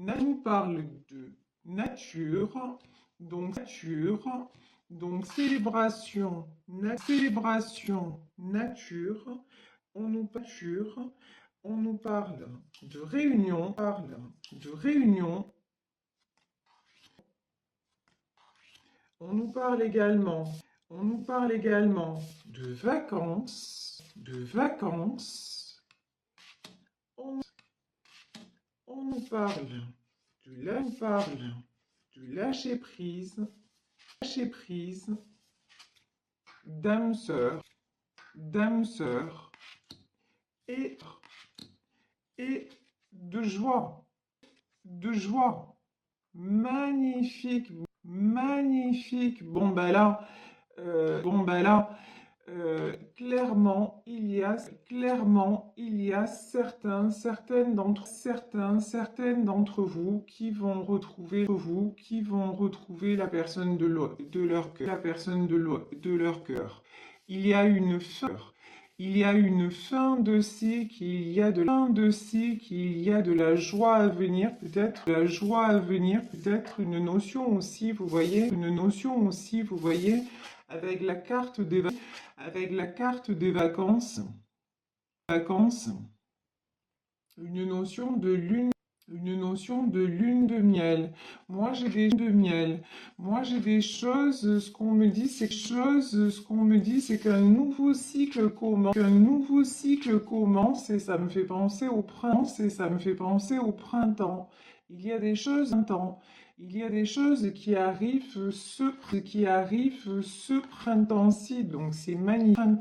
nous parle de nature, donc célébration, nature, on nous parle de réunion, on nous parle également, de vacances, on, on nous parle du lâcher prise, d'âme sœur, et, et de joie, magnifique, magnifique. Bon ben là, clairement, il y a certaines d'entre vous qui vont retrouver, la personne de leur cœur, Il y a une fin de cycle, qu'il y a de la joie à venir, peut-être une notion aussi, vous voyez, avec la carte des vacances, une notion de lune de miel. Moi j'ai des choses, ce qu'on me dit c'est qu'un nouveau cycle commence, et ça me fait penser au printemps. Il y a des choses qui arrivent ce printemps-ci, donc c'est magnifique,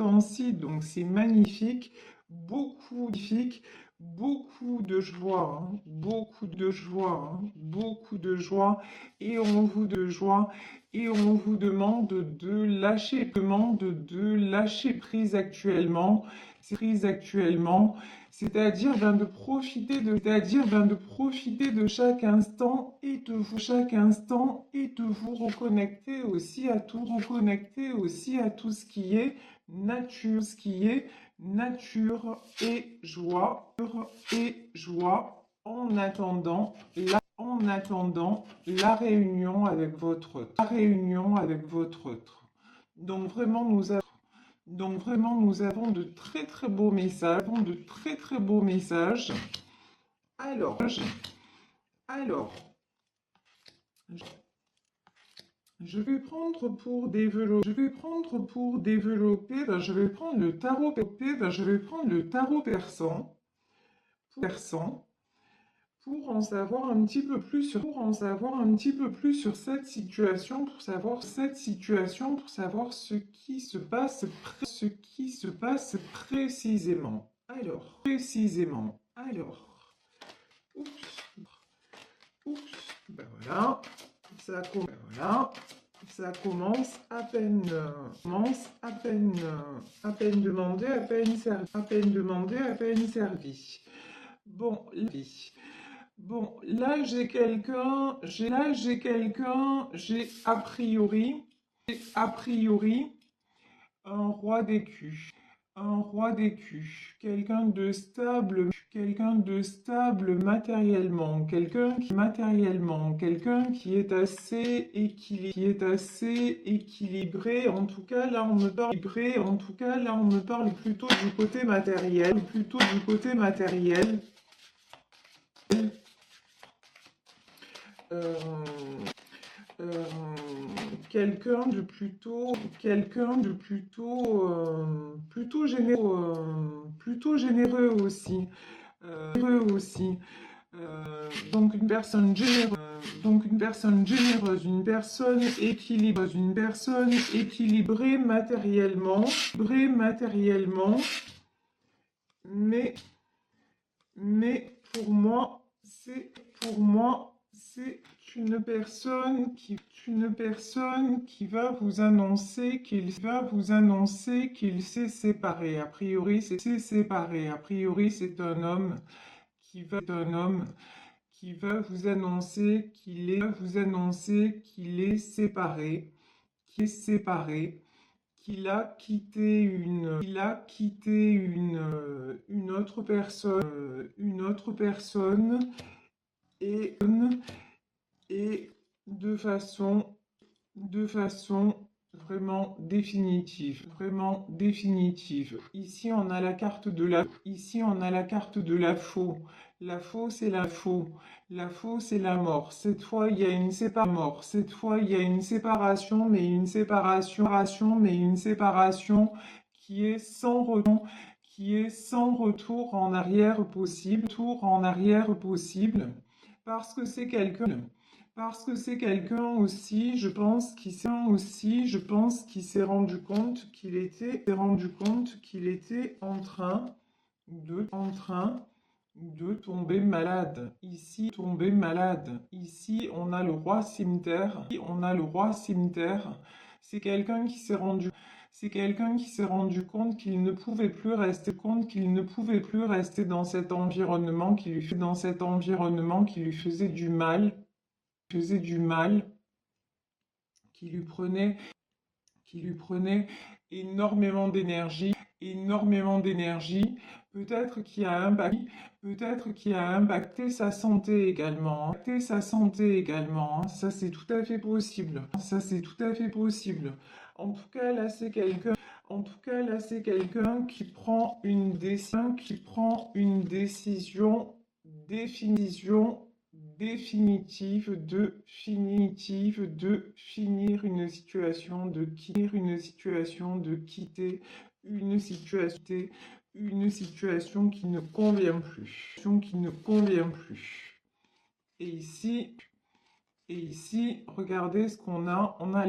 beaucoup de joie, et on vous demande de lâcher prise actuellement, c'est-à-dire de profiter de chaque instant et de vous reconnecter aussi à tout ce qui est nature et joie, en attendant la réunion avec votre autre. Donc vraiment nous avons de très très beaux messages. Alors, je vais prendre pour développer, je vais prendre le tarot persan, pour en savoir un petit peu plus sur cette situation, pour savoir ce qui se passe précisément. Alors, oups, ben voilà, ça commence à peine demandé, à peine servi. Bon, là j'ai quelqu'un, j'ai a priori un roi d'écus. Quelqu'un de stable matériellement, quelqu'un qui est assez équilibré. En tout cas, là on me parle plutôt du côté matériel, Euh, euh, quelqu'un de plutôt généreux aussi. Donc une personne généreuse, une personne équilibrée matériellement, mais pour moi c'est une personne qui va vous annoncer qu'il s'est séparé. A priori, c'est un homme qui va vous annoncer qu'il est séparé, qu'il a quitté une autre personne, et de façon, de façon vraiment définitive, vraiment définitive. Ici, on a la carte de la, ici, on a la carte de la faux. La faux, c'est la faux. La faux, c'est la mort. Cette fois, il y a une séparation. Cette fois, il y a une séparation, mais une séparation, mais une séparation qui est sans retour, qui est sans retour en arrière possible, tour en arrière possible, parce que c'est quelqu'un. Parce que c'est quelqu'un aussi, je pense qu'il s'est rendu compte qu'il était en train de tomber malade. Ici, tomber malade. Ici, on a le roi cimetière. Ici, on a le roi cimetière. C'est quelqu'un qui s'est rendu C'est quelqu'un qui s'est rendu compte qu'il ne pouvait plus rester dans cet environnement qui lui faisait du mal, faisait du mal, qui lui prenait, qui lui prenait énormément d'énergie, peut-être qui a impacté sa santé également, hein. Ça c'est tout à fait possible, En tout cas, là c'est quelqu'un, qui prend une décision, définitive de finir une situation, de quitter une situation qui ne convient plus. Et ici, regardez ce qu'on a. On a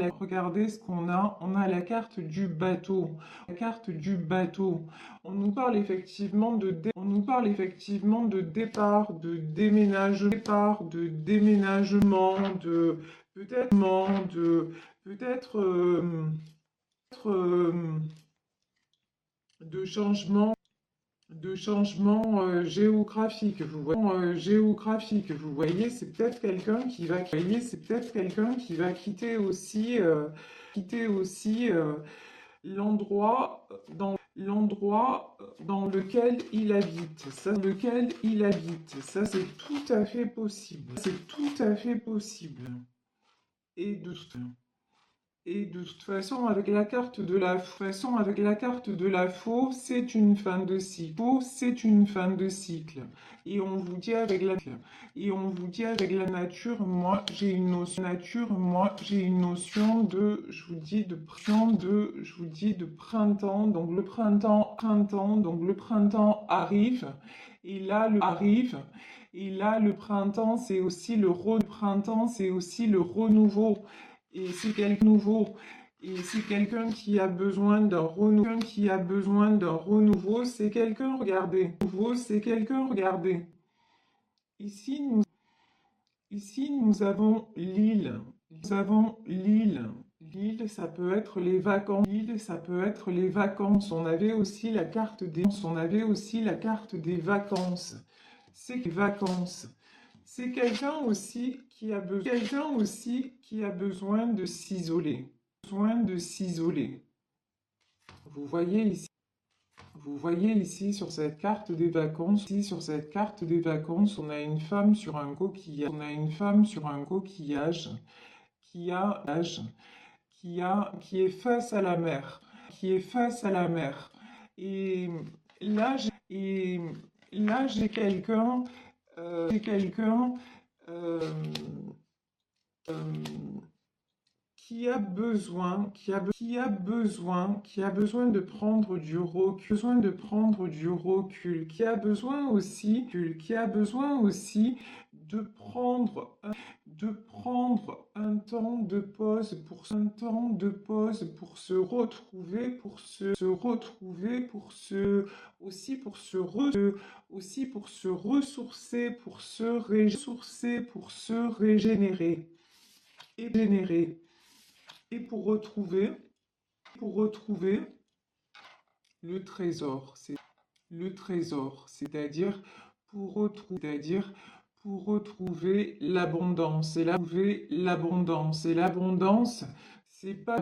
la carte du bateau. La carte du bateau. On nous parle effectivement de départ, de déménagement, de peut-être de changement géographique. Vous voyez, c'est peut-être quelqu'un qui va quitter aussi, l'endroit dans lequel il habite. Ça, c'est tout à fait possible. Et de toute façon, avec la carte de la faux, c'est une fin de cycle. Et on vous dit avec la nature, moi j'ai une notion de, je vous dis de printemps. Donc le printemps arrive. Et là, le printemps, c'est aussi le renouveau. Et c'est quelqu'un nouveau. Et c'est quelqu'un qui a besoin d'un renouveau. C'est quelqu'un, regardez. Ici, nous avons l'île. L'île, ça peut être les vacances. On avait aussi la carte des vacances. C'est les vacances. C'est quelqu'un aussi qui a besoin de s'isoler. Vous voyez ici sur cette carte des vacances, on a une femme sur un coquillage, qui est face à la mer, Et là, j'ai quelqu'un, euh, euh, qui a besoin de prendre du recul, qui a besoin aussi de prendre un temps de pause pour se retrouver, aussi pour se ressourcer, pour se régénérer et pour retrouver le trésor. C'est-à-dire pour retrouver l'abondance. Et l'abondance, c'est pas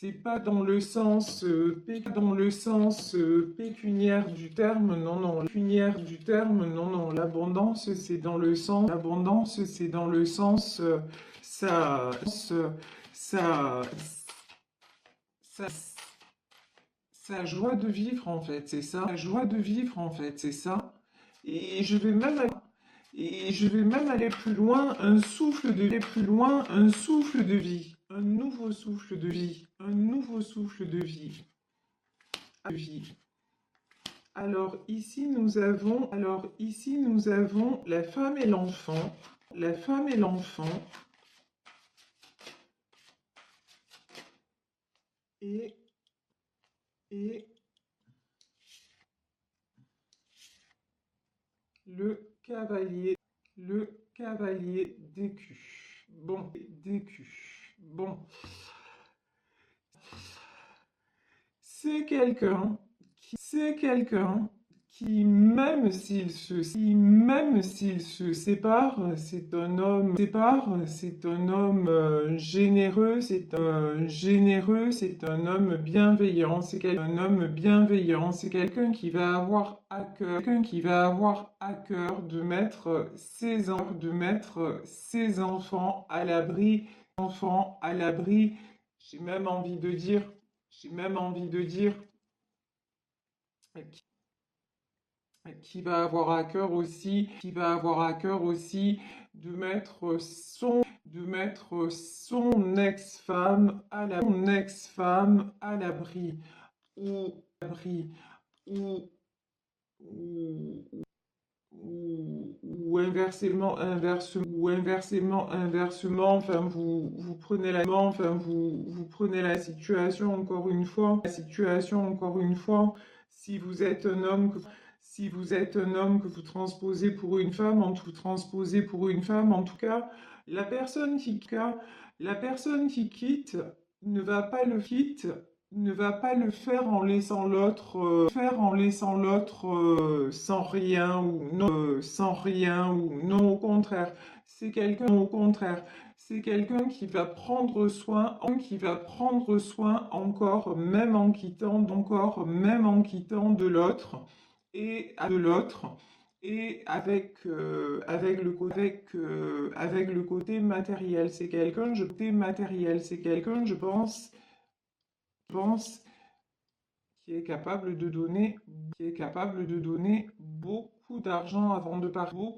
C'est pas dans le sens, dans le sens pécuniaire du terme, non, non, pécuniaire du terme, non, non, l'abondance, c'est dans le sens, l'abondance, c'est dans le sens, ça, ça, ça, sa joie de vivre, en fait, c'est ça, la joie de vivre, en fait, c'est ça, et je vais même aller, et je vais même aller plus loin, un souffle de aller plus loin, un souffle de vie, un nouveau souffle de vie, un nouveau souffle de vie. Alors ici nous avons la femme et l'enfant, la femme et l'enfant, et, et le cavalier d'écu. Bon, d'écu. Bon, c'est quelqu'un qui, même s'il se sépare, c'est un homme généreux, c'est un homme bienveillant, un homme bienveillant, c'est quelqu'un qui va avoir à cœur, de mettre ses enfants à l'abri, j'ai même envie de dire, j'ai même envie de dire, qui va avoir à cœur aussi de mettre son ex-femme à l'abri, ou, ou, ou, ou inversement, enfin, vous prenez la situation encore une fois, si vous êtes un homme, que vous transposez pour une femme, en tout cas, la personne la personne qui quitte ne va pas le quitte, ne va pas le faire en laissant l'autre, sans rien ou non, au contraire. Au contraire, c'est quelqu'un qui va prendre soin encore, même en quittant de l'autre, et avec le côté matériel. C'est quelqu'un, je pense, qui est capable de donner, beaucoup d'argent avant de partir.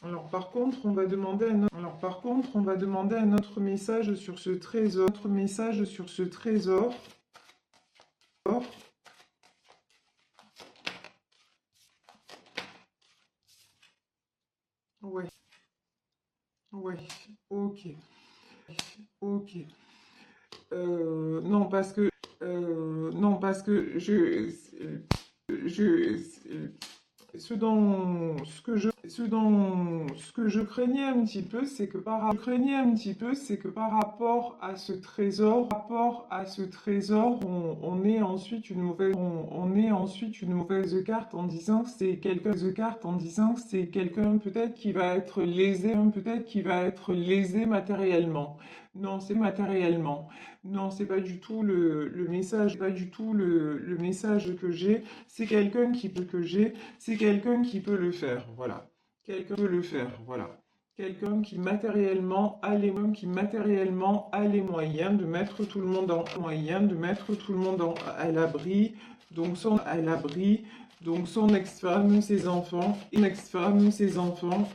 Alors par contre, on va demander un autre message sur ce trésor. Ouais, ouais, ok, ok. Non, parce que je, ce que je craignais un petit peu, c'est que par rapport à ce trésor, on ait ensuite une mauvaise carte en disant que c'est quelqu'un peut-être qui va être lésé, matériellement. Non, c'est matériellement. Non, c'est pas du tout le message, le message que j'ai. C'est quelqu'un qui peut c'est quelqu'un qui peut le faire, voilà. Quelqu'un qui matériellement a les moyens de mettre tout le monde à l'abri, donc son ex-femme,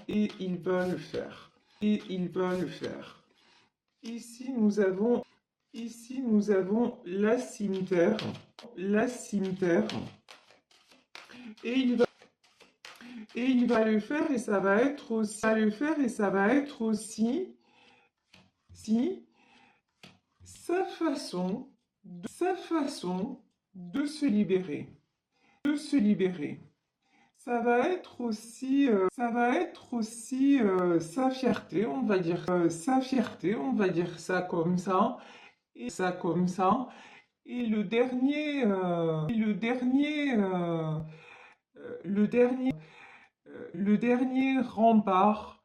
et il va le faire. Ici nous avons la cimetière, et il va le faire, et ça va être aussi, si, sa façon, de se libérer, Ça va être aussi, sa fierté, on va dire, ça comme ça, et Et le dernier rempart,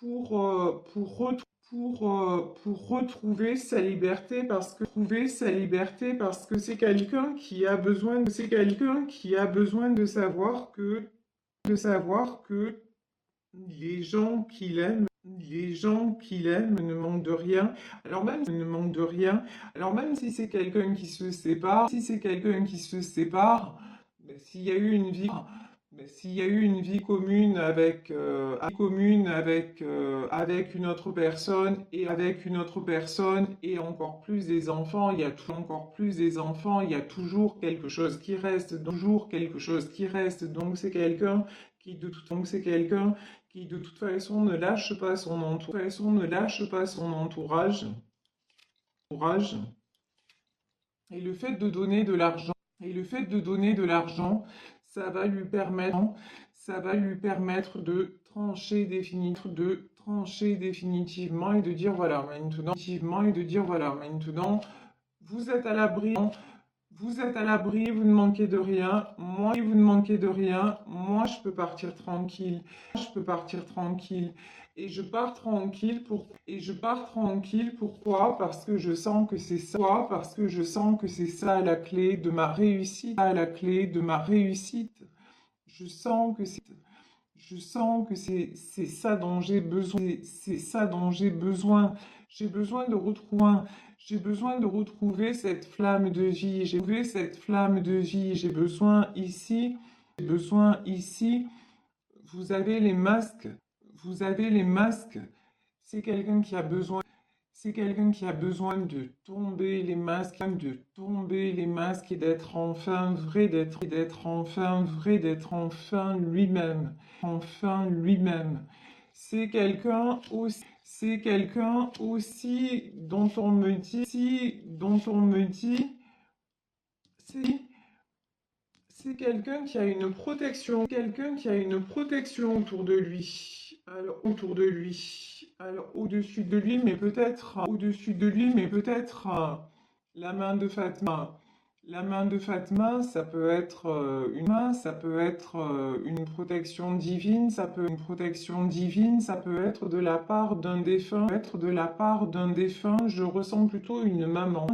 pour retrouver sa liberté parce que c'est quelqu'un qui a besoin c'est quelqu'un qui a besoin de savoir que les gens qu'il aime ne manquent de rien. Alors même ne manquent de rien. Alors même si c'est quelqu'un qui se sépare, si c'est quelqu'un qui se sépare, ben, s'il y a eu une vie, ben, s'il y a eu une vie commune avec une autre personne et avec une autre personne et encore plus des enfants, il y a encore plus des enfants, il y a toujours quelque chose qui reste, toujours quelque chose qui reste. Donc c'est quelqu'un c'est quelqu'un qui de toute façon ne lâche pas son entourage. Et le fait de donner de l'argent, ça va lui permettre, de trancher définitivement et de dire voilà, maintenant, vous êtes à l'abri, vous ne manquez de rien. Vous ne manquez de rien. Moi, je peux partir tranquille. Et je pars tranquille. Pourquoi? Parce que je sens que c'est ça. Parce que je sens que c'est ça la clé de ma réussite. Je sens que c'est ça dont j'ai besoin. C'est ça dont j'ai besoin. J'ai besoin de retrouver. J'ai besoin de retrouver cette flamme de vie. J'ai besoin ici. Vous avez les masques. Vous avez les masques. C'est quelqu'un qui a besoin. C'est quelqu'un qui a besoin de tomber les masques et d'être enfin vrai, d'être enfin lui-même, C'est quelqu'un aussi dont on me dit, c'est c'est quelqu'un qui a une protection autour de lui. Alors au-dessus de lui, mais peut-être la main de Fatma. La main de Fatma, ça peut être une protection divine, ça peut être de la part d'un défunt, je ressens plutôt une maman,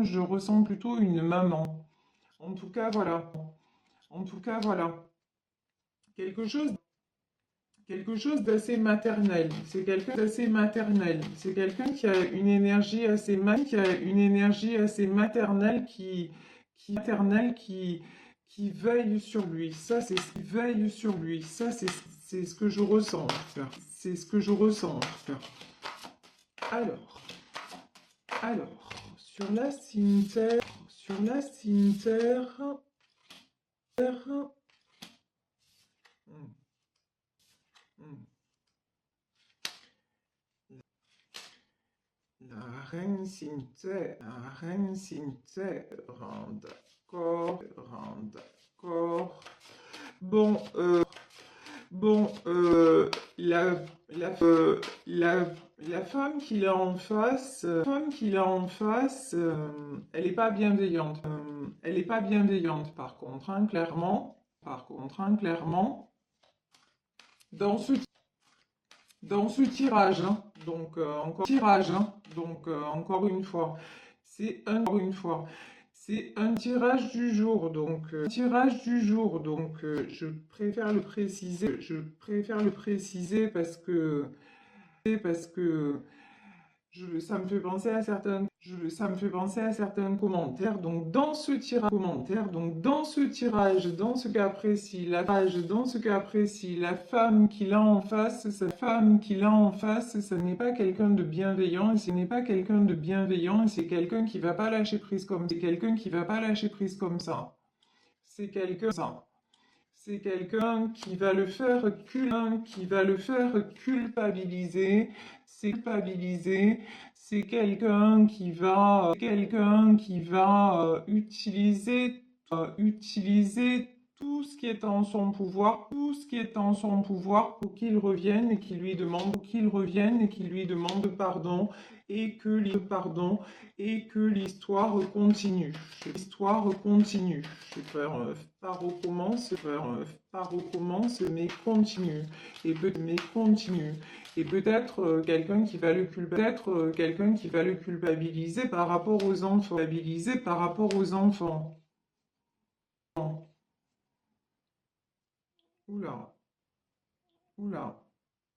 En tout cas, voilà. En tout cas, voilà. Quelque chose, quelque chose d'assez maternel. C'est quelqu'un qui a une énergie assez maternelle qui veille sur lui. C'est ce que je ressens. En tout cas. C'est ce que je ressens. En tout cas. Alors, sur la cimetière, hmm, hmm. La reine cimetière, d'accord. Bon, la femme qu'il a en face, elle n'est pas bienveillante. Elle est pas bienveillante, par contre, hein, clairement. Dans ce, dans ce tirage, hein, encore une fois, c'est un tirage du jour, je préfère le préciser, parce que ça me fait penser à certains commentaires. Donc dans ce tirage, dans ce cas précis, la femme qu'il a en face, ce n'est pas quelqu'un de bienveillant, et c'est quelqu'un qui va pas lâcher prise comme ça. C'est quelqu'un C'est quelqu'un qui va le faire culpabiliser. C'est quelqu'un qui va utiliser tout ce qui est en son pouvoir, tout ce qui est en son pouvoir pour qu'il revienne et qu'il lui demande, pardon et que l'histoire continue. L'histoire continue. Je vais faire pas recommence, mais continue. Et peut-être quelqu'un qui va le culpabiliser par rapport aux enfants. Oula, oula.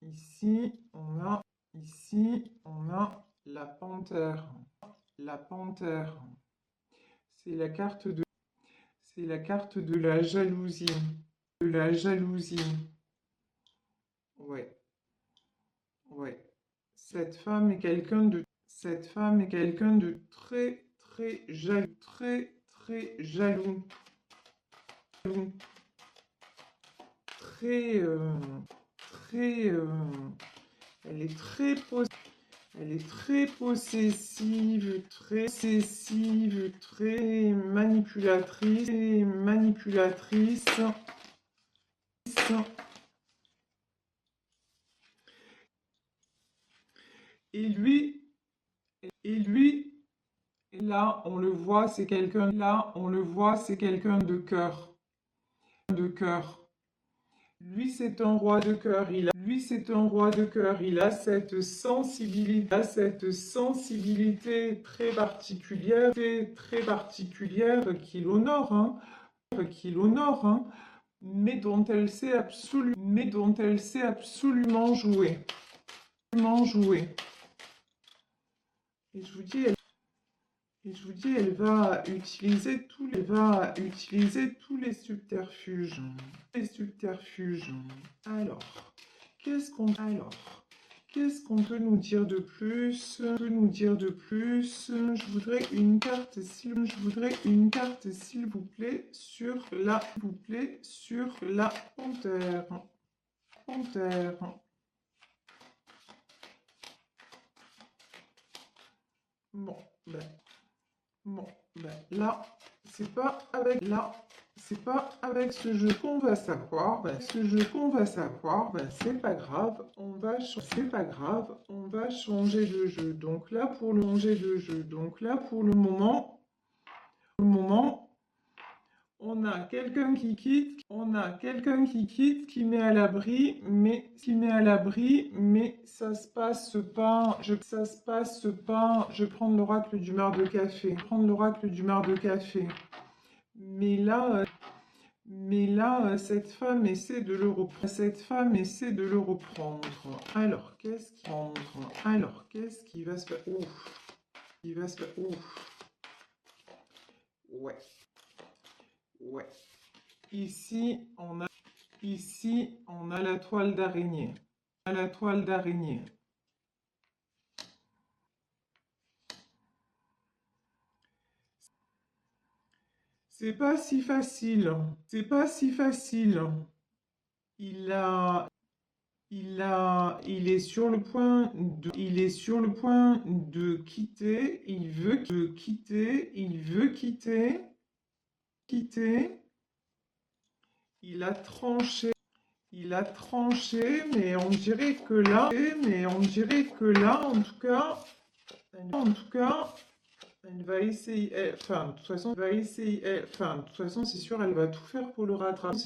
Ici, on a la panthère. La panthère. C'est la carte de, c'est la carte de la jalousie. De la jalousie. Ouais, ouais. Cette femme est quelqu'un de très, très jaloux. Très, très jaloux. Très, très, elle est très possessive, très manipulatrice. Et lui, là, on le voit, c'est quelqu'un de cœur, de cœur. Lui, c'est un roi de cœur. Il a cette sensibilité très particulière qu'il honore, hein, mais dont elle sait absolument jouer. Et je vous dis, elle va utiliser tous les subterfuges. Alors, qu'est-ce qu'on peut nous dire de plus? Je voudrais une carte, s'il vous plaît, sur la panthère. Bon, là, c'est pas avec ce jeu qu'on va savoir. C'est pas grave. On va changer de jeu. Donc là, pour le moment, on a quelqu'un qui quitte, qui met à l'abri, mais ça se passe pas. Je vais prendre l'oracle du mar de café. Mais là, cette femme essaie de le reprendre. Alors, qu'est-ce qui va se faire? Ouf. Ouais. Ici, on a la toile d'araignée. C'est pas si facile. Il est sur le point de quitter. Il veut quitter. Il a tranché. Mais on dirait que là, en tout cas, elle va essayer. Enfin, de toute façon, c'est sûr, elle va tout faire pour le rattraper.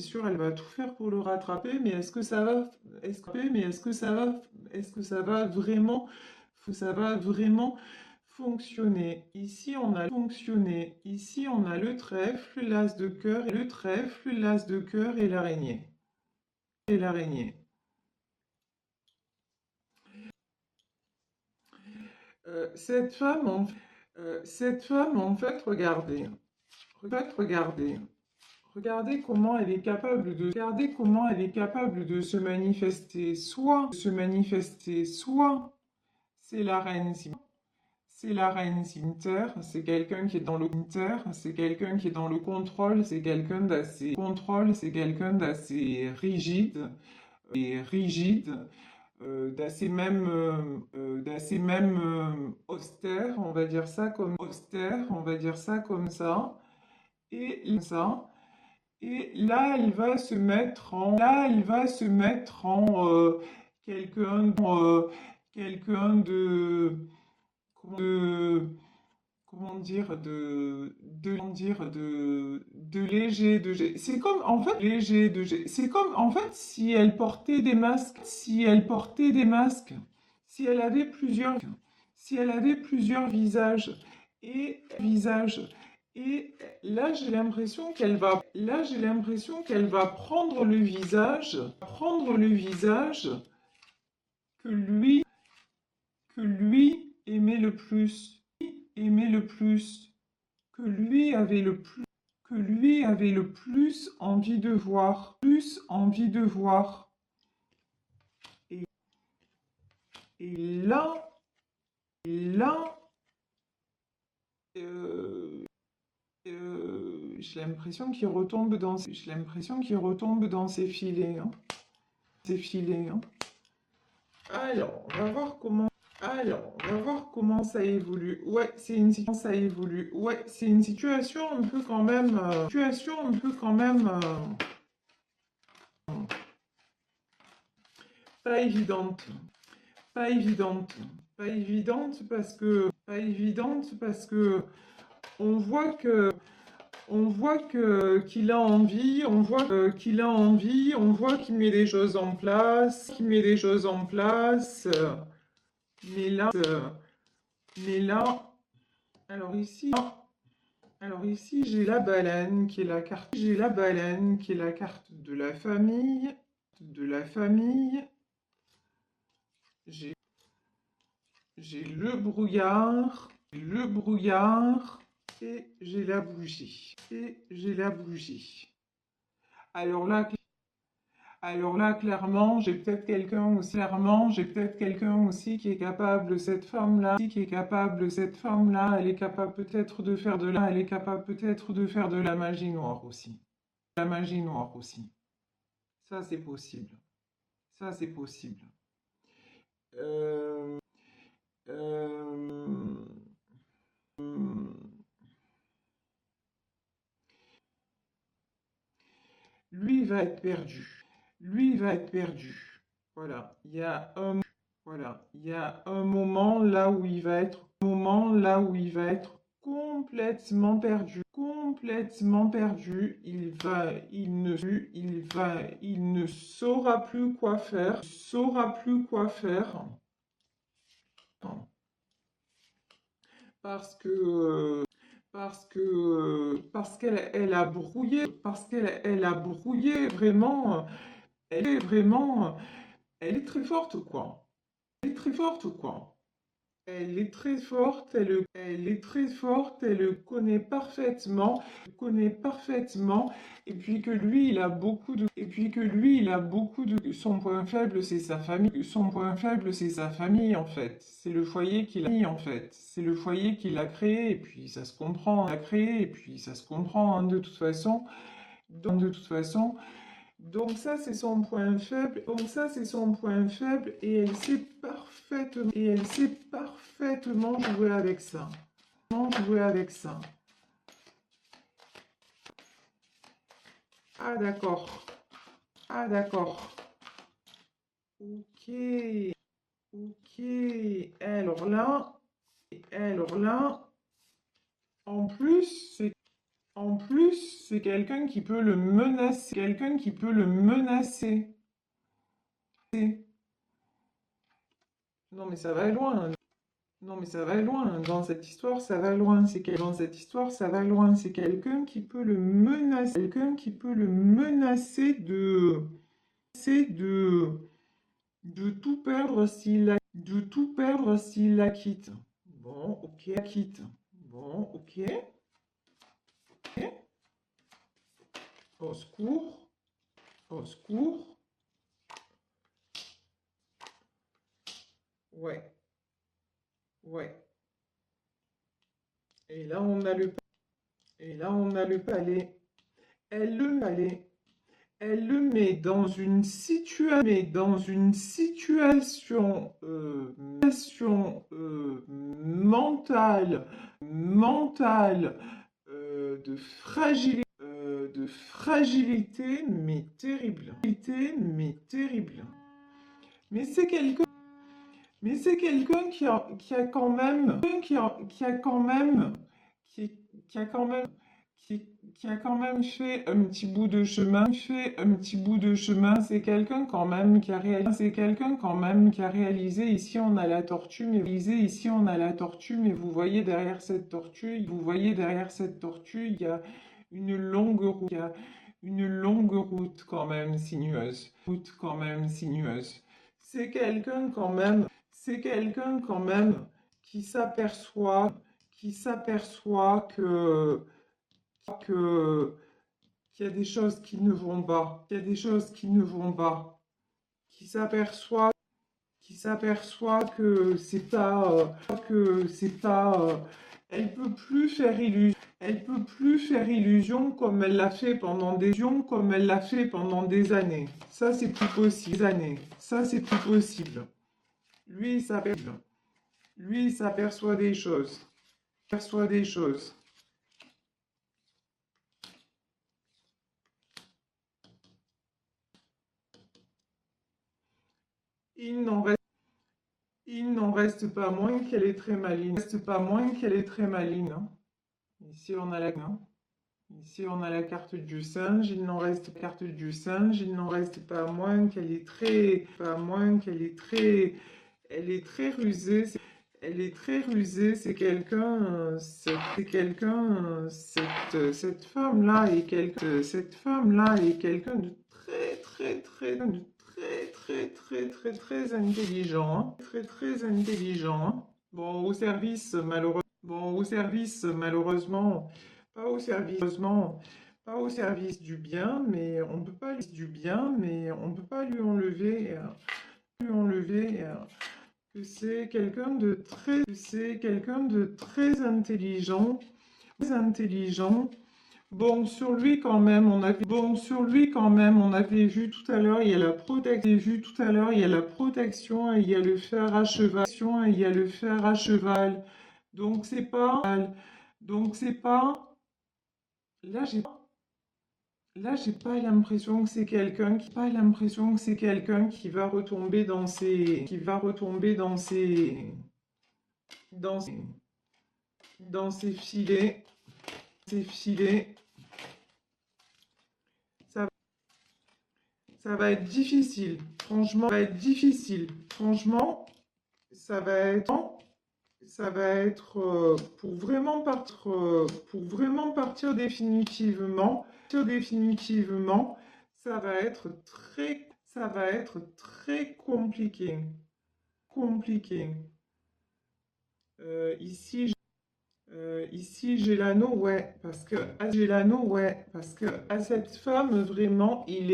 Mais est-ce que ça va, vraiment, fonctionner? Ici, on a le trèfle, l'as de cœur, et l'araignée. Cette femme, en fait, regardez. Regardez comment elle est capable de se manifester. Soit c'est la reine cimetière, c'est quelqu'un qui est dans le contrôle, c'est quelqu'un d'assez rigide, d'assez même austère, on va dire ça comme ça. Et Et là, elle va se mettre en quelqu'un quelqu'un de comment dire de léger c'est comme en fait léger c'est comme en fait si elle portait des masques si elle avait plusieurs visages et là j'ai l'impression qu'elle va prendre le visage que lui aimait le plus, que lui avait le plus envie de voir, Et, et là, et là, euh, j'ai l'impression qu'il retombe dans ses filets, hein. Alors, on va voir comment. On va voir comment ça évolue. Ouais, c'est une situation un peu quand même, pas évidente, pas évidente, pas évidente parce que on voit que, qu'il a envie, on voit qu'il met des choses en place, mais là, mais là, alors ici. Alors ici, j'ai la baleine qui est la carte, de la famille, J'ai le brouillard, et j'ai la bougie, Alors là, clairement, j'ai peut-être quelqu'un aussi qui est capable, elle est capable peut-être de faire de la magie noire aussi. Ça, c'est possible. Ça, c'est possible. Euh, euh, Lui, il va être perdu. Voilà. Il y a un moment là où il va être, complètement perdu. Il ne saura plus quoi faire. Parce que, elle a brouillé vraiment, elle est très forte quoi. Elle est très forte quoi. Elle est très forte, elle le connaît parfaitement, et puis que lui, il a beaucoup de, son point faible, c'est sa famille, en fait. C'est le foyer qu'il a créé, et puis ça se comprend, hein, de toute façon. De toute façon, donc ça, c'est son point faible. Et elle sait parfaitement jouer avec ça. Ah d'accord. Ok. Alors là, en plus, c'est quelqu'un qui peut le menacer. Non mais ça va loin. Dans cette histoire, ça va loin. C'est quelqu'un qui peut le menacer. De tout perdre s'il la quitte. Bon, ok. Au secours. Ouais. Et là, on a le palais. Elle le met dans une situation, mentale, de fragilité, de fragilité, mais terrible. Mais terrible. Mais c'est quelqu'un qui a quand même, qui a quand même, qui a quand même, qui a quand même fait un petit bout de chemin, C'est quelqu'un quand même qui a réalisé, Ici on a la tortue, mais vous voyez derrière cette tortue, il y a une longue route, quand même sinueuse, C'est quelqu'un quand même qui s'aperçoit que qu'il y a des choses qui ne vont pas, qui s'aperçoit que c'est pas, elle peut plus faire illusion, comme elle l'a fait pendant des années. Ça c'est plus possible, Lui, il s'aperçoit des choses, Il n'en reste pas moins qu'elle est très maline. Hein. Ici on a la carte du singe. Il n'en reste pas moins qu'elle est très, elle est très rusée. C'est quelqu'un, cette femme-là est quelqu'un de très intelligent, hein. Bon, au service, malheureusement, pas au service du bien, mais on peut pas lui enlever, que c'est quelqu'un de très intelligent, Bon, sur lui quand même, on avait vu tout à l'heure, il y a la protection, et il y a le fer à cheval. Donc c'est pas, là j'ai pas l'impression que c'est quelqu'un qui va retomber dans ses, dans ses, dans ses filets, ses filets. Ça va être difficile. Franchement, ça va être pour vraiment partir définitivement, ça va être très compliqué. Ici, j'ai l'anneau, ouais, parce que à cette femme vraiment, il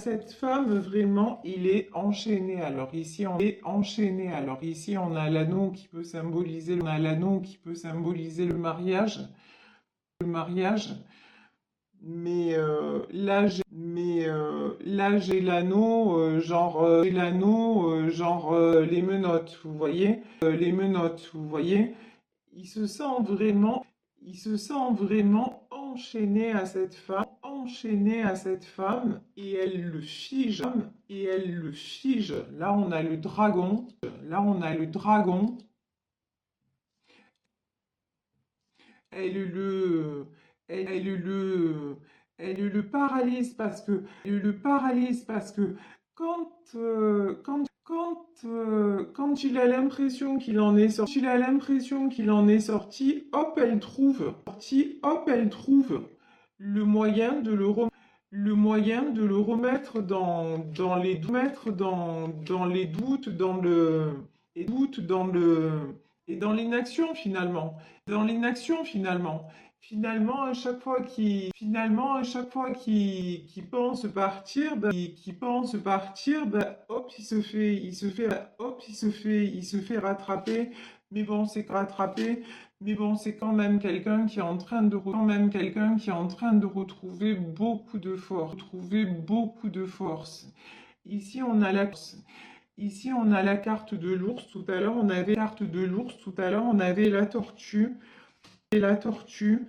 est enchaîné. Alors ici, on a l'anneau qui peut symboliser, le mariage, Mais là, j'ai l'anneau, les menottes, vous voyez, Il se sent vraiment, enchaîné à cette femme, et elle le fige, Là, on a le dragon, elle le, elle le paralyse parce que quand il a l'impression qu'il en est sorti, hop, elle trouve, le moyen de le remettre dans les doutes, et dans l'inaction finalement. Finalement, à chaque fois qu'il pense partir, hop, il se fait rattraper. Mais bon, c'est quand même quelqu'un qui est en train de retrouver beaucoup de force. Ici, on a la carte de l'ours. Tout à l'heure, on avait la tortue. Et la tortue,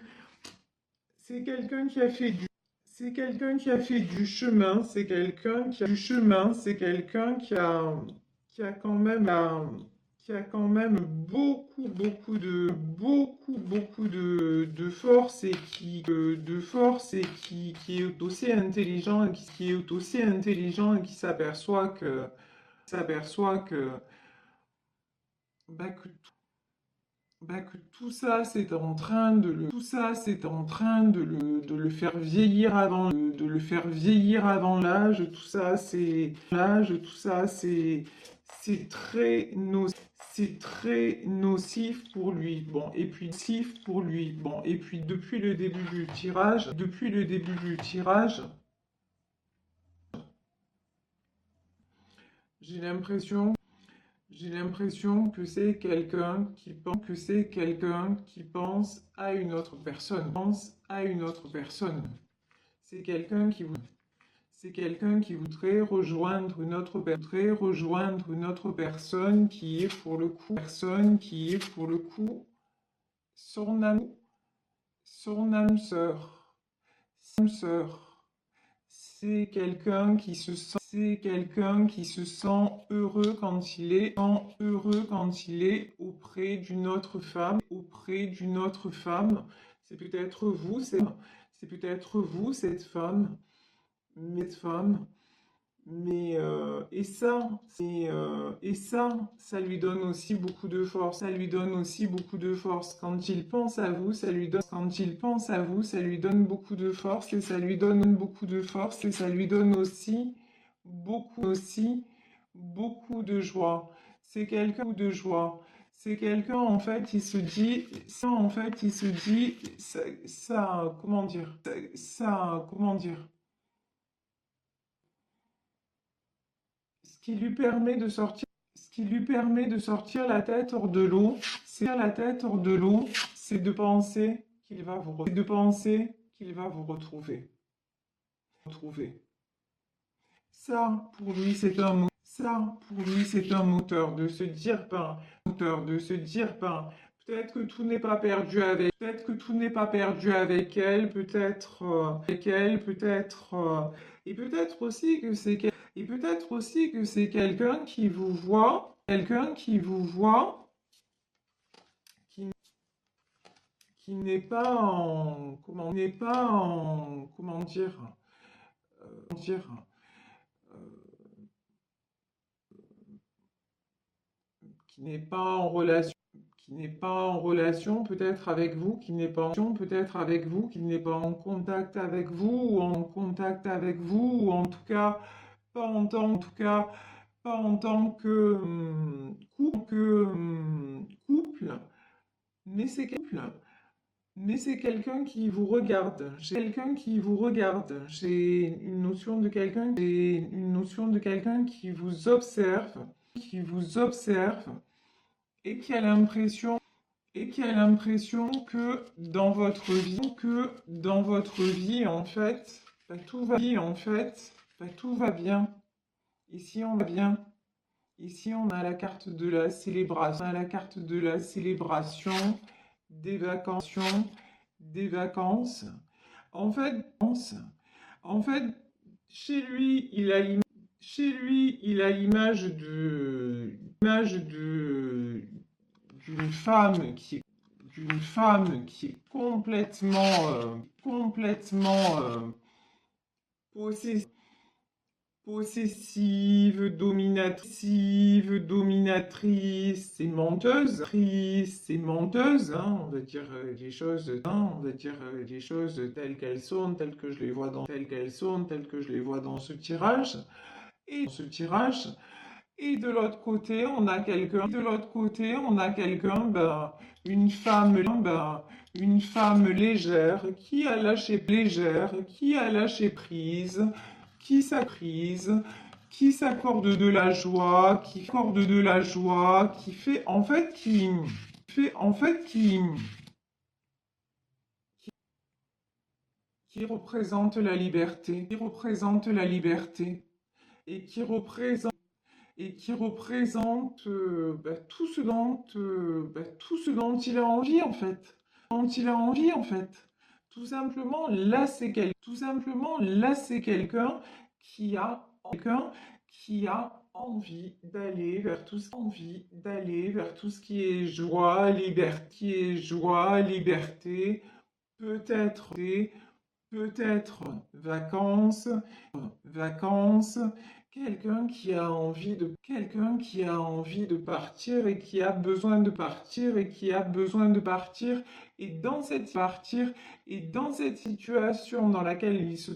c'est quelqu'un qui a fait C'est quelqu'un qui a fait du chemin, c'est quelqu'un qui a du chemin, c'est quelqu'un qui a quand même, qui a quand même beaucoup de force et qui est aussi intelligent et qui est aussi intelligent et qui s'aperçoit que que tout ça, c'est en train tout ça, c'est en train de le faire vieillir de le faire vieillir avant l'âge. Tout ça, c'est très nocif pour lui. Bon, et puis depuis le début du tirage, j'ai l'impression J'ai l'impression que c'est quelqu'un qui pense à une autre personne, C'est quelqu'un qui vou- c'est quelqu'un qui voudrait rejoindre une autre personne qui est pour le coup, son âme, son âme sœur. C'est quelqu'un qui se sent heureux quand il est auprès d'une autre femme. C'est peut-être vous, c'est peut-être vous, cette femme. Mais ça lui donne aussi beaucoup de force. Ça lui donne aussi beaucoup de force. Quand il pense à vous, ça lui donne beaucoup de force et ça lui donne beaucoup de force et ça lui donne aussi beaucoup de joie. C'est quelqu'un il se dit comment dire, ce qui lui permet de sortir, ce qui lui permet de sortir la tête hors de l'eau, c'est de penser qu'il va vous retrouver. Ça, pour lui, c'est un moteur de se dire, peut-être que tout n'est pas perdu avec elle, et peut-être aussi que c'est quelqu'un qui vous voit, qui, qui n'est pas en, comment dire, qui n'est pas en relation, peut-être avec vous, qui n'est pas en contact avec vous, ou en tout cas pas en tant, que couple, mais c'est quelqu'un qui vous regarde. J'ai une notion de quelqu'un qui vous observe et qui a l'impression que dans votre vie, en fait, tout va bien. Ici, on va bien. Ici, on a la carte de la célébration, des vacances. En fait, en fait, chez lui, il a d'une femme qui est complètement possessive, dominatrice et menteuse, hein, on va dire les choses telles qu'elles sont, telles que je les vois dans ce tirage. Et de l'autre côté, on a quelqu'un, une femme légère qui a lâché prise, qui s'accorde de la joie, qui fait en fait qui représente la liberté, et qui représente tout ce dont il a envie en fait. Tout simplement, là, tout simplement, là, c'est quelqu'un qui a envie d'aller vers tout ce qui est joie, liberté, peut-être, peut-être vacances, quelqu'un qui a envie de partir et qui a besoin de partir et qui a besoin de partir et dans cette situation dans laquelle il se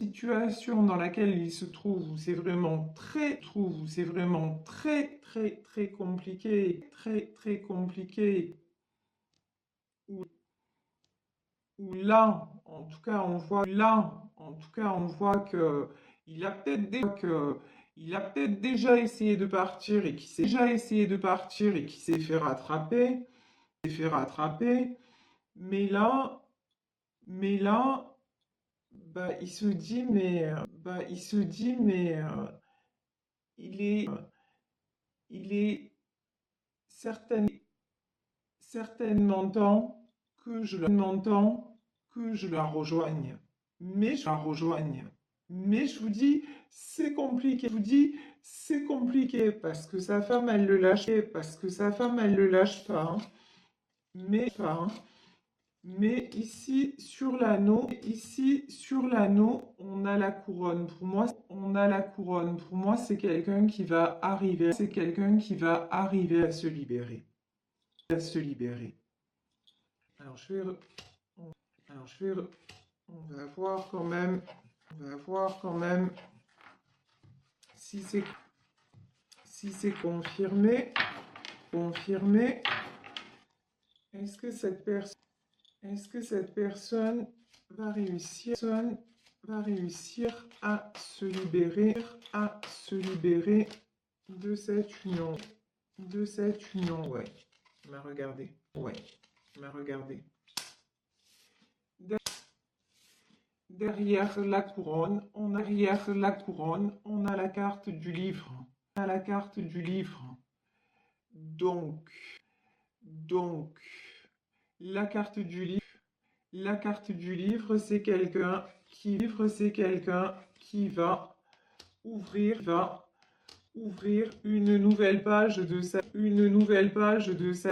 trouve où c'est vraiment très compliqué, très compliqué où là, en tout cas, on voit que il a peut-être déjà essayé de partir et qui s'est fait rattraper, mais mais là, il se dit, il est, il est certain- certainement temps que je la rejoigne. Mais je vous dis, c'est compliqué. C'est compliqué parce que sa femme, elle le lâche, pas. Mais, mais sur l'anneau, on a la couronne. Pour moi, c'est quelqu'un qui va arriver, à se libérer, Alors, alors, on va voir quand même, si c'est confirmé. Est-ce que cette personne va réussir à se libérer de cette union, ouais. Il m'a regardé, Derrière la couronne, on a la carte du livre. Donc, la carte du livre, c'est quelqu'un qui va ouvrir une nouvelle page de sa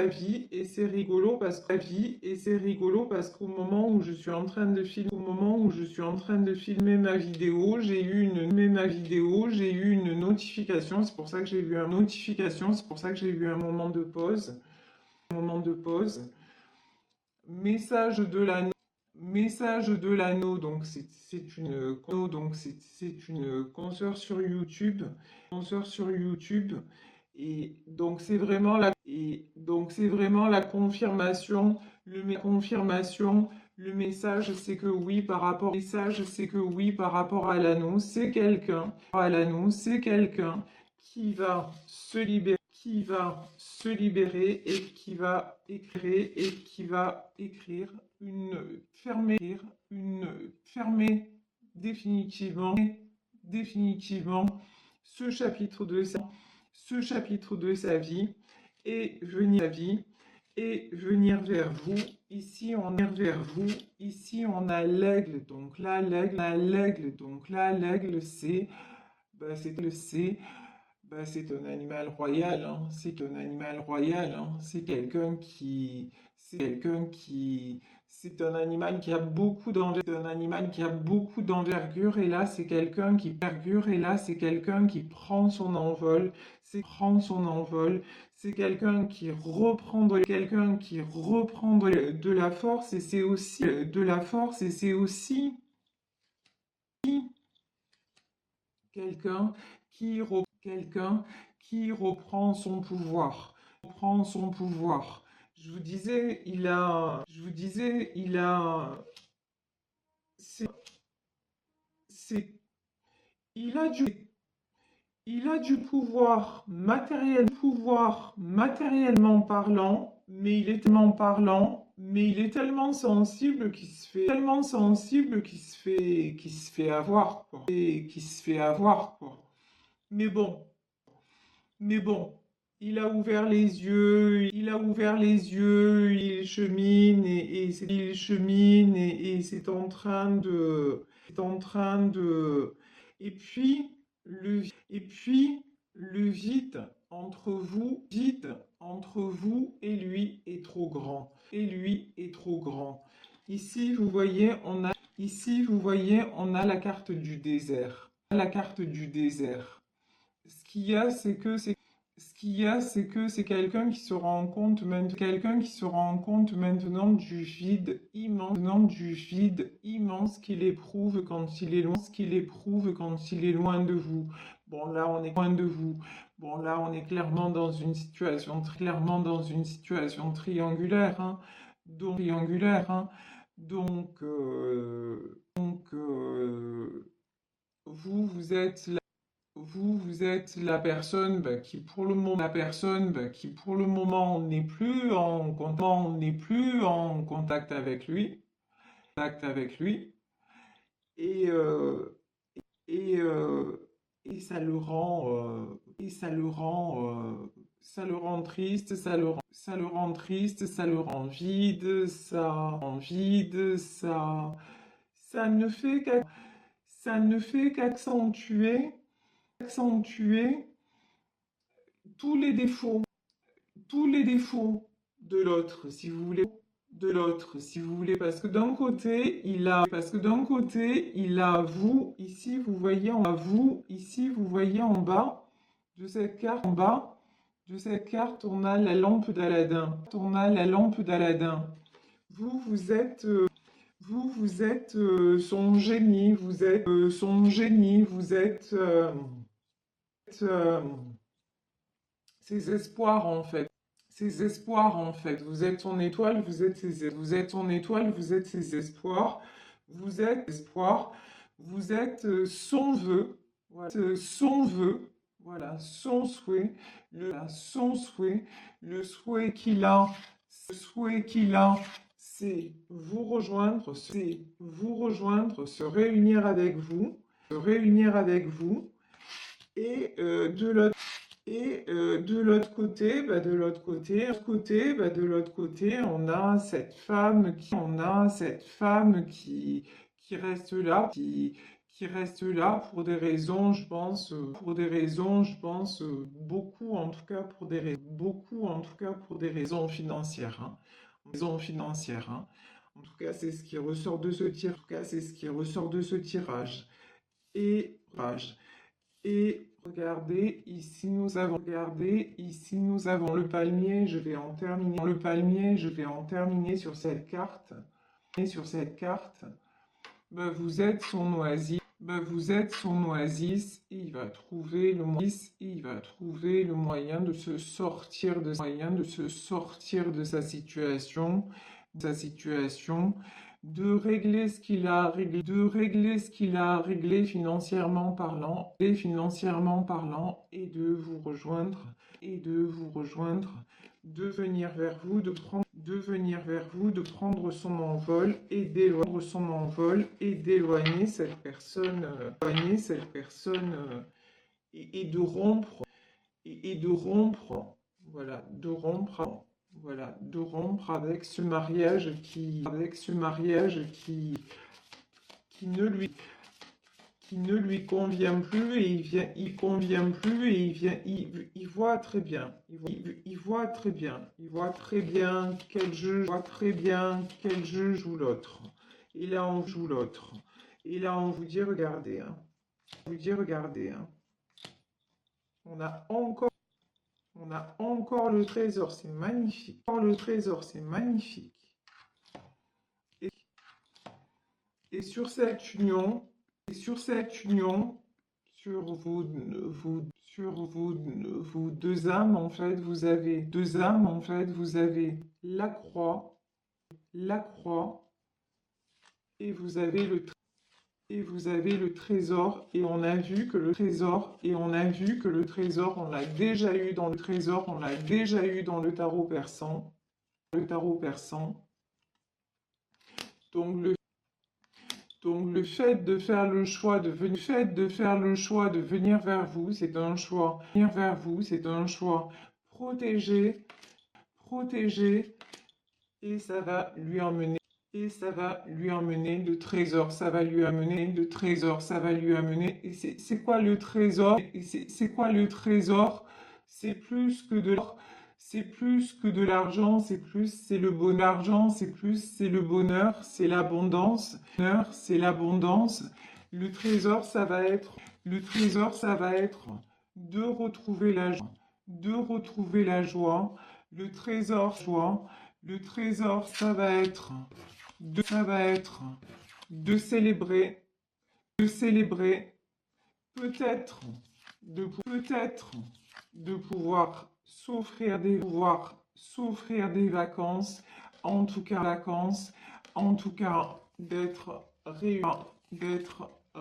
vie, et c'est rigolo parce qu'au moment où je suis en train de filmer ma vidéo, j'ai eu une notification, c'est pour ça que j'ai eu un moment de pause, message de l'anneau, donc c'est une consoeur sur YouTube, et donc c'est vraiment la confirmation, le message c'est que oui par rapport à l'anneau, c'est quelqu'un, qui va se libérer, et qui va écrire fermer définitivement ce chapitre de sa vie et venir vers vous. Ici, on a l'aigle. Donc là, l'aigle, c'est c'est un animal royal, hein. C'est quelqu'un qui, c'est un animal qui a beaucoup d'envergure, et là, c'est quelqu'un qui prend son envol, c'est quelqu'un qui reprend de la force, et c'est aussi quelqu'un qui reprend son pouvoir. Je vous disais, c'est, c'est- il a du pouvoir matériellement parlant, mais il est tellement sensible qu'il se fait avoir, quoi. Mais bon, Il a ouvert les yeux, il a ouvert les yeux, il chemine il chemine et c'est en train c'est en train et puis et puis le vide entre vous et lui est trop grand, et lui est trop grand. Ici vous voyez, on a la carte du désert, la carte du désert. Ce qu'il y a, c'est que c'est quelqu'un qui se rend compte maintenant, du vide immense qu'il éprouve quand il est loin de vous. Bon là, on est loin de vous. Bon là, on est clairement dans une situation, triangulaire, hein. Donc, vous êtes vous êtes la personne qui pour le moment n'est plus en contact avec lui, et, et, euh, et ça le rend, ça le rend triste, ça le rend triste, ça le rend vide, ça ne fait accentuer tous les défauts, de l'autre, si vous voulez, parce que d'un côté, il a vous, ici, vous voyez en bas de cette carte, on a la lampe d'Aladin, Vous êtes, son génie, euh, ses espoirs en fait. Vous êtes son étoile, vous êtes ses espoirs. Vous êtes son vœu. Voilà, son vœu. Voilà, son souhait. Le souhait qu'il a, c'est vous rejoindre, se réunir avec vous. Et de l'autre côté, on a cette femme qui reste là, qui reste là pour des raisons, je pense, beaucoup en tout cas pour des raisons financières, hein. En tout cas, c'est ce qui ressort de ce tir, Et, ici nous avons le palmier, je vais en terminer sur cette carte. Ben, vous êtes son oasis, et il va trouver le moyen de se sortir de sa situation, de régler ce qu'il a à régler, financièrement parlant, et de vous rejoindre, de venir vers vous, de prendre son envol et d'éloigner cette personne, et de rompre, voilà, de rompre avec ce mariage qui ne lui convient plus, et il voit très bien, quel jeu joue l'autre. Et là, on vous dit, regardez, hein, on a encore, le trésor, c'est magnifique. Et, et sur cette union, sur vos deux âmes, en fait, vous avez la croix, et vous avez le trésor, et on a vu que le trésor, on l'a déjà eu dans le tarot persan. Donc le fait de faire le choix de venir vers vous, c'est un choix protéger, protéger, et ça va lui emmener, et ça va lui emmener de trésors, ça va lui amener de trésors, ça va lui amener, et c'est quoi le trésor? Et c'est quoi le trésor? C'est plus que de l'or, c'est plus que de l'argent, c'est le bon argent, c'est le bonheur, c'est l'abondance, c'est l'abondance. Le trésor, ça va être, le trésor, ça va être de retrouver la joie, de retrouver la joie, le trésor, joie. Le trésor, ça va être de célébrer, peut-être, peut-être, de pouvoir s'offrir des vacances, en tout cas, d'être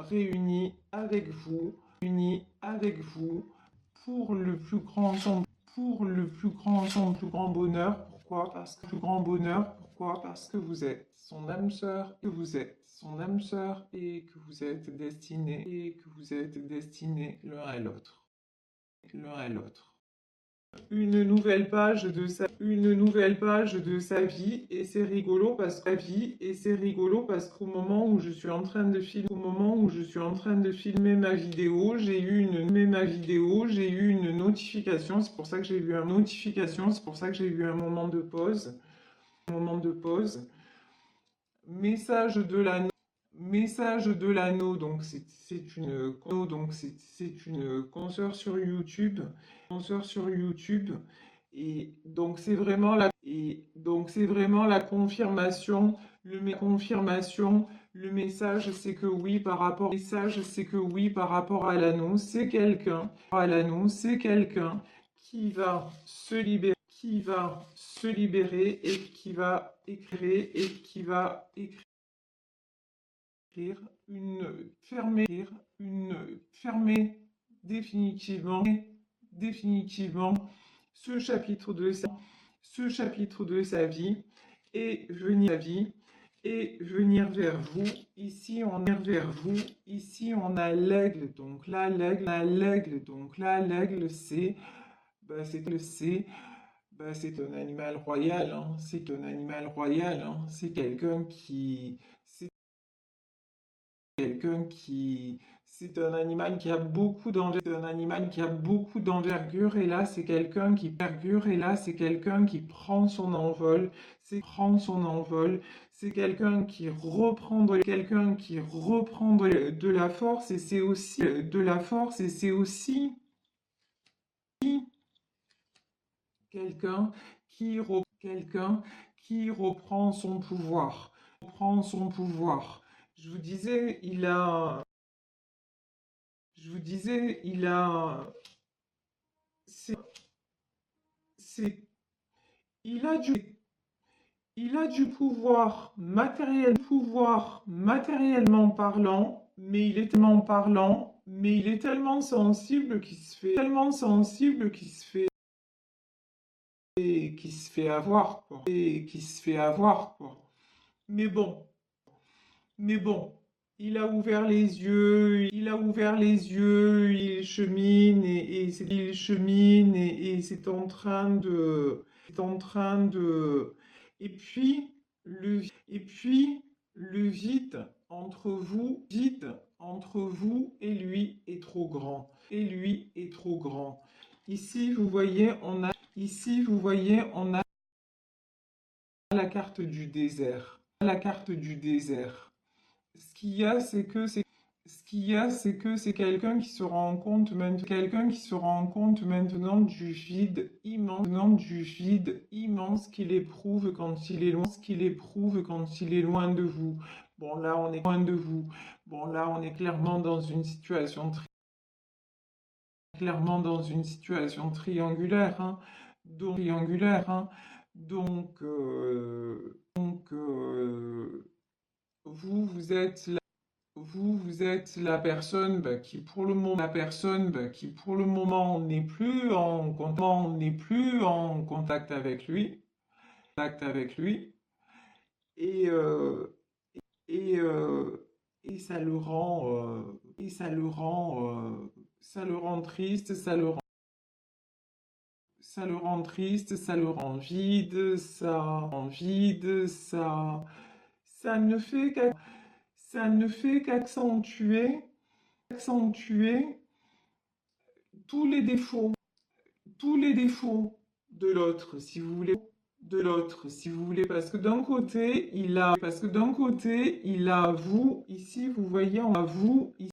réunis avec vous, pour le plus grand son, pour le plus grand son, plus grand bonheur. Pourquoi? Parce que plus grand bonheur. Pourquoi? Parce que vous êtes son âme sœur, que vous êtes son âme sœur et que vous êtes destinés l'un à l'autre, l'un à l'autre. Une nouvelle page de sa vie, et c'est rigolo parce qu'au moment où je suis en train de filmer ma vidéo, j'ai eu une notification, c'est pour ça que j'ai eu un moment de pause, message de l'anneau. Message de l'anneau, donc c'est une consoeur sur YouTube, et donc c'est vraiment la confirmation, le message c'est que oui par rapport à l'anneau, c'est quelqu'un qui va se libérer, et qui va écrire fermer définitivement, ce chapitre de sa vie, et venir vers vous. Ici on a l'aigle, donc là l'aigle c'est, c'est un animal royal, hein. C'est quelqu'un qui, c'est un animal qui a beaucoup d'envergure, et là c'est quelqu'un qui prend son envol, c'est quelqu'un qui reprend de la force, et c'est aussi quelqu'un qui reprend son pouvoir, Je vous disais, il a, c'est, c'est, il a du, il a du pouvoir matériellement parlant, mais il est tellement sensible qu'il se fait avoir, quoi. Mais bon, mais bon, il chemine, et c'est en train de, et puis le vide entre vous et lui est trop grand, Ici, vous voyez, on a la carte du désert, Ce qu'il y a, c'est que c'est quelqu'un qui se rend compte maintenant du vide immense qu'il éprouve quand il est loin de vous. Bon, là, on est loin de vous. Bon, là, on est clairement dans une situation triangulaire, hein. Donc, vous, vous êtes la personne, qui pour le moment n'est plus en contact avec lui, et, et, euh, et ça le rend, ça le rend triste, Ça le rend triste, ça le rend vide, ça ne fait accentuer tous les défauts, de l'autre, si vous voulez, parce que d'un côté, il a vous, ici, vous voyez, on a vous,